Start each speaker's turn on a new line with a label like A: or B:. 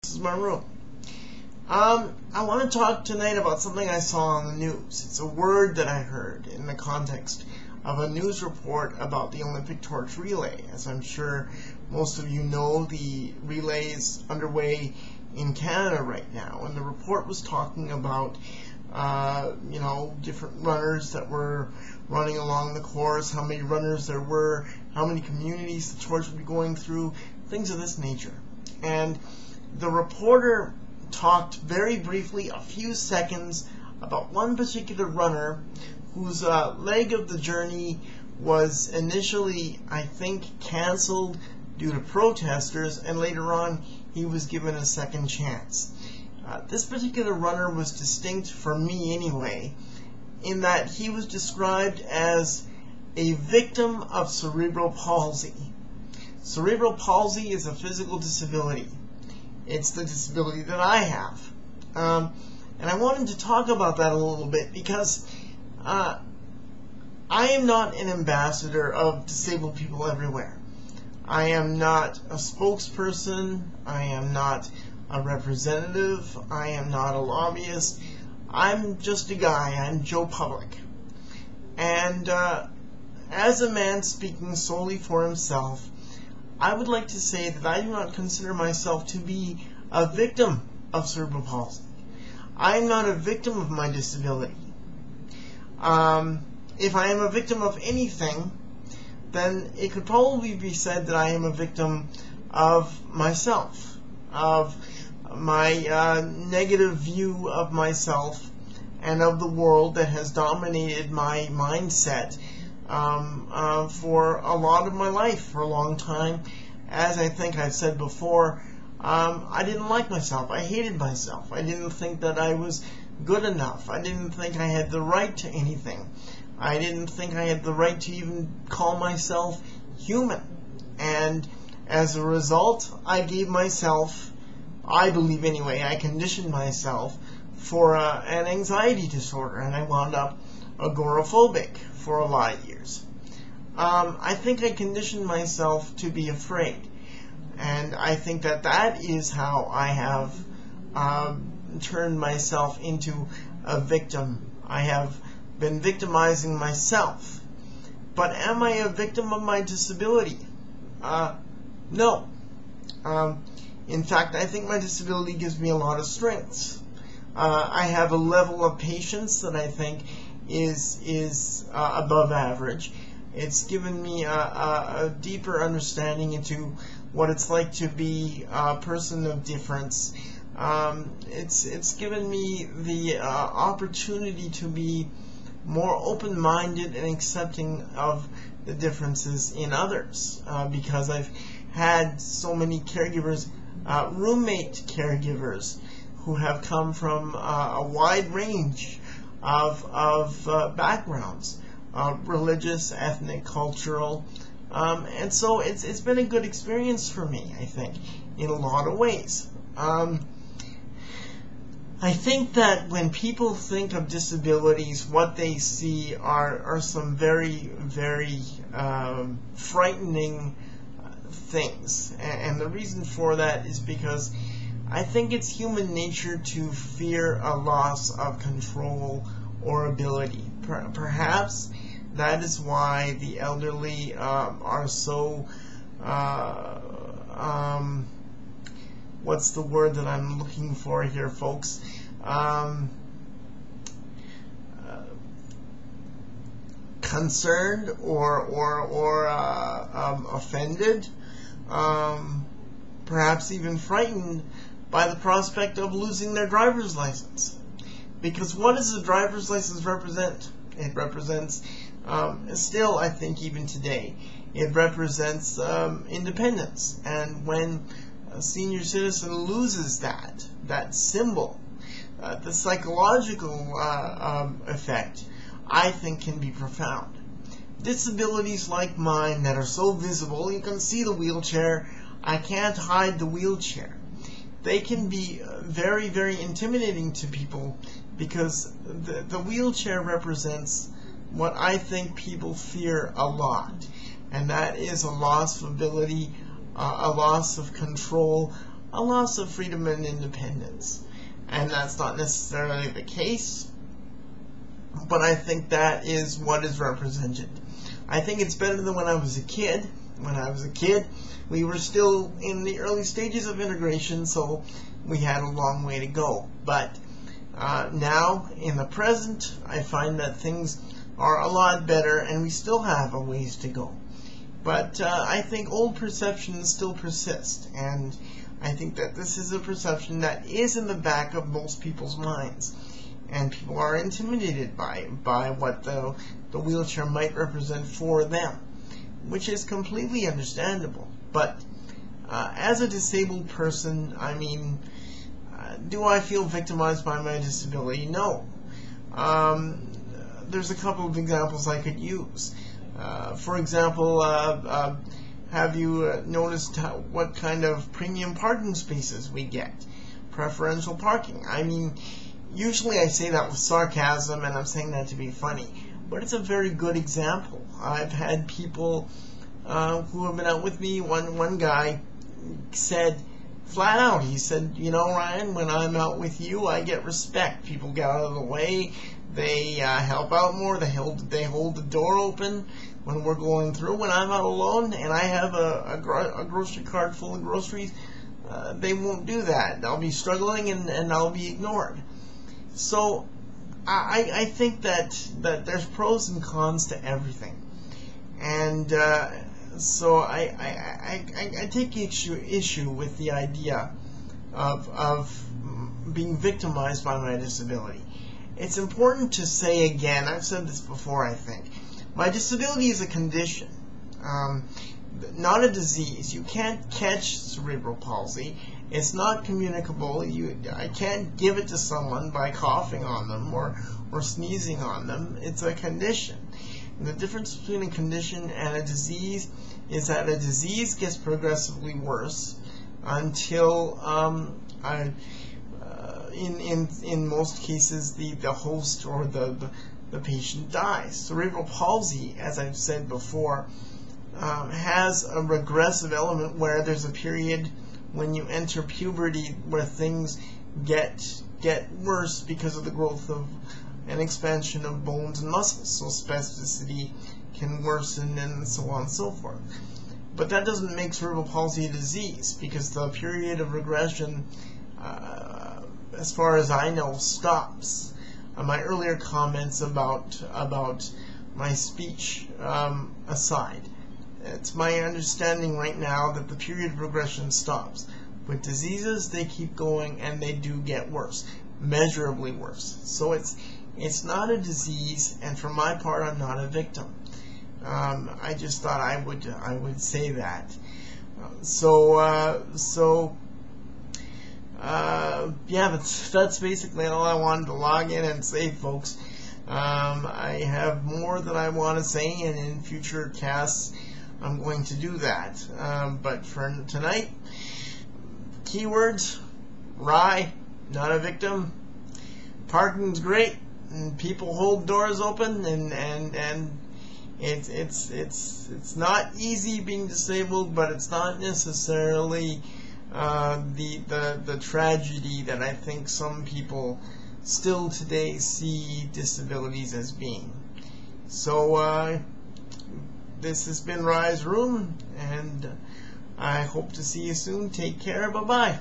A: This is my room. I want to talk tonight about something I saw on the news. It's a word that I heard in the context of a news report about the Olympic torch relay. As I'm sure most of you know, the relay is underway in Canada right now, and the report was talking about different runners that were running along the course, how many runners there were, how many communities the torch would be going through, things of this nature. And the reporter talked very briefly, a few seconds, about one particular runner whose leg of the journey was initially, I think, canceled due to protesters, and later on he was given a second chance. This particular runner was distinct, for me anyway, in that he was described as a victim of cerebral palsy. Cerebral palsy is a physical disability. It's the disability that I have. And I wanted to talk about that a little bit because I am not an ambassador of disabled people everywhere. I am not a spokesperson. I am not a representative. I am not a lobbyist. I'm just a guy. I'm Joe Public. And as a man speaking solely for himself, I would like to say that I do not consider myself to be a victim of cerebral palsy. I am not a victim of my disability. If I am a victim of anything, then it could probably be said that I am a victim of myself, of my negative view of myself and of the world that has dominated my mindset for a lot of my life, for a long time. As I think I've said before, I didn't like myself. I hated myself. I didn't think that I was good enough. I didn't think I had the right to anything. I didn't think I had the right to even call myself human. And as a result, I gave myself, I believe anyway, I conditioned myself for an anxiety disorder, and I wound up agoraphobic for a lot of years. I think I conditioned myself to be afraid, and I think that that is how I have turned myself into a victim. I have been victimizing myself. But am I a victim of my disability? No. In fact, I think my disability gives me a lot of strengths. I have a level of patience that I think is above average. It's given me a deeper understanding into what it's like to be a person of difference. It's given me the opportunity to be more open-minded and accepting of the differences in others, because I've had so many caregivers, roommate caregivers, who have come from a wide range of backgrounds, religious, ethnic, cultural, and so it's been a good experience for me, I think, in a lot of ways. I think that when people think of disabilities, what they see are some very, very frightening things. And the reason for that is because I think it's human nature to fear a loss of control or ability. Perhaps that is why the elderly are so what's the word that I'm looking for here, folks? Concerned or offended, perhaps even frightened by the prospect of losing their driver's license. Because what does a driver's license represent? It represents, still I think even today, it represents independence. And when a senior citizen loses that symbol, the psychological effect, I think, can be profound. Disabilities like mine that are so visible, you can see the wheelchair, I can't hide the wheelchair. They can be very, very intimidating to people because the wheelchair represents what I think people fear a lot, and that is a loss of ability, a loss of control, a loss of freedom and independence. And that's not necessarily the case, but I think that is what is represented. I think it's better than when I was a kid. When I was a kid, we were still in the early stages of integration, so we had a long way to go. But now, in the present, I find that things are a lot better, and we still have a ways to go. But I think old perceptions still persist, and I think that this is a perception that is in the back of most people's minds, and people are intimidated by what the wheelchair might represent for them, which is completely understandable. But as a disabled person, I mean, do I feel victimized by my disability? No. There's a couple of examples I could use. For example, have you noticed what kind of premium parking spaces we get? Preferential parking. I mean, usually I say that with sarcasm, and I'm saying that to be funny, but it's a very good example. I've had people who have been out with me. One guy said flat out, he said, you know, Ryan, when I'm out with you, I get respect. People get out of the way. They help out more. They hold the door open when we're going through. When I'm out alone and I have a grocery cart full of groceries, they won't do that. I'll be struggling and I'll be ignored. So I think that there's pros and cons to everything, and so I take issue with the idea of being victimized by my disability. It's important to say again, I've said this before, I think, my disability is a condition, not a disease. You can't catch cerebral palsy. It's not communicable. I can't give it to someone by coughing on them or sneezing on them. It's a condition. And the difference between a condition and a disease is that a disease gets progressively worse until in most cases the host or the patient dies. Cerebral palsy, as I've said before, has a regressive element where there's a period when you enter puberty where things get worse because of the growth of and expansion of bones and muscles. So spasticity can worsen and so on and so forth. But that doesn't make cerebral palsy a disease, because the period of regression, as far as I know, stops. My earlier comments about my speech aside, it's my understanding right now that the period of regression stops. With diseases, they keep going and they do get worse, measurably worse. So it's not a disease, and for my part, I'm not a victim. I just thought I would say that. Yeah, that's basically all I wanted to log in and say, folks. I have more that I want to say, and in future casts, I'm going to do that. But for tonight, keywords: Rye, not a victim. Parking's great, and people hold doors open, and it's not easy being disabled, but it's not necessarily the tragedy that I think some people still today see disabilities as being. So this has been Rye's Room, and I hope to see you soon. Take care. Bye-bye.